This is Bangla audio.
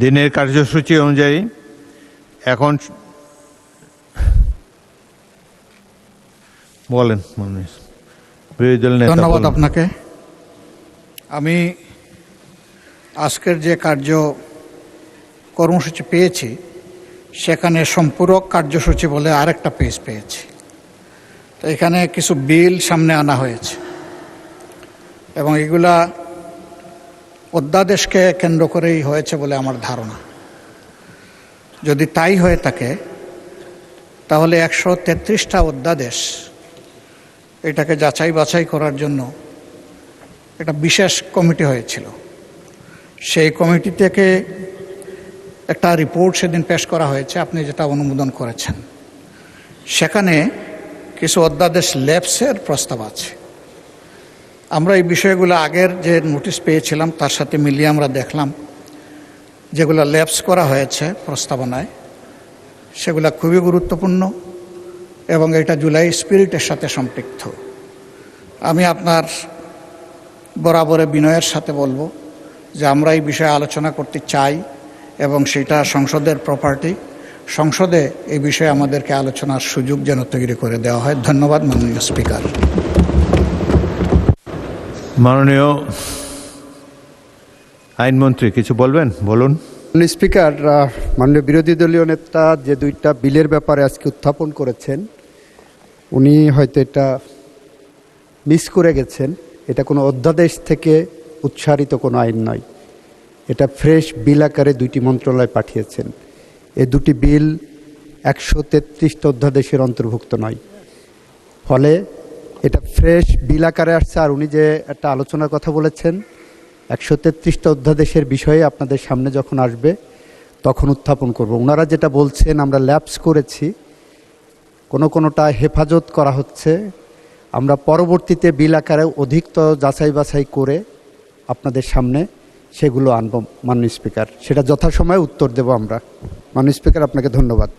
দিনের কার্যসূচি অনুযায়ী এখন বলেন বিরোধী দল নেতা। ধন্যবাদ আপনাকে। আমি আজকের যে কর্মসূচি পেয়েছি সেখানে সম্পূরক কার্যসূচি বলে আরেকটা পেজ পেয়েছি। তো এখানে কিছু বিল সামনে আনা হয়েছে এবং এগুলা অধ্যাদেশকে কেন্দ্র করেই হয়েছে বলে আমার ধারণা। যদি তাই হয়ে থাকে তাহলে 133টা অধ্যাদেশ এটাকে যাচাই বাছাই করার জন্য একটা বিশেষ কমিটি হয়েছিল। সেই কমিটি থেকে একটা রিপোর্ট সেদিন পেশ করা হয়েছে, আপনি যেটা অনুমোদন করেছেন। সেখানে কিছু অধ্যাদেশ ল্যাপসের প্রস্তাব আছে। আমরা এই বিষয়গুলো আগের যে নোটিশ পেয়েছিলাম তার সাথে মিলিয়ে আমরা দেখলাম যেগুলো ল্যাপস করা হয়েছে প্রস্তাবনায় সেগুলো খুবই গুরুত্বপূর্ণ এবং এটা জুলাই স্পিরিটের সাথে সম্পৃক্ত। আমি আপনার বরাবরে বিনয়ের সাথে বলবো যে আমরা এই বিষয়ে আলোচনা করতে চাই এবং সেটা সংসদের প্রপার্টি। সংসদে এই বিষয়ে আমাদেরকে আলোচনার সুযোগ যেন তৈরি করে দেওয়া হয়। ধন্যবাদ মাননীয় স্পিকার। মাননীয় আইনমন্ত্রী কিছু বলবেন? বলুন। মাননীয় স্পিকার, মাননীয় বিরোধী দলীয় নেতা যে দুইটা বিলের ব্যাপারে আজকে উত্থাপন করেছেন উনি হয়তো এটা মিস করে গেছেন। এটা কোনো অধ্যাদেশ থেকে উৎসারিত কোনো আইন নয়, এটা ফ্রেশ বিল আকারে দুইটি মন্ত্রণালয় পাঠিয়েছেন। এই দুটি বিল 133টা অধ্যাদেশের অন্তর্ভুক্ত নয়, ফলে এটা ফ্রেশ বিল আকারে আসছে। আর উনি যে একটা আলোচনার কথা বলেছেন 133টা অধ্যাদেশের বিষয়ে আপনাদের সামনে যখন আসবে তখন উত্থাপন করব। ওনারা যেটা বলছেন আমরা ল্যাপস করেছি, কোনোটা হেফাজত করা হচ্ছে, আমরা পরবর্তীতে বিল আকারে অধিকতর যাচাই বাছাই করে আপনাদের সামনে সেগুলো আনব মাননীয় স্পিকার। সেটা যথাসময়ে উত্তর দেব আমরা। মাননীয় স্পিকার, আপনাকে ধন্যবাদ।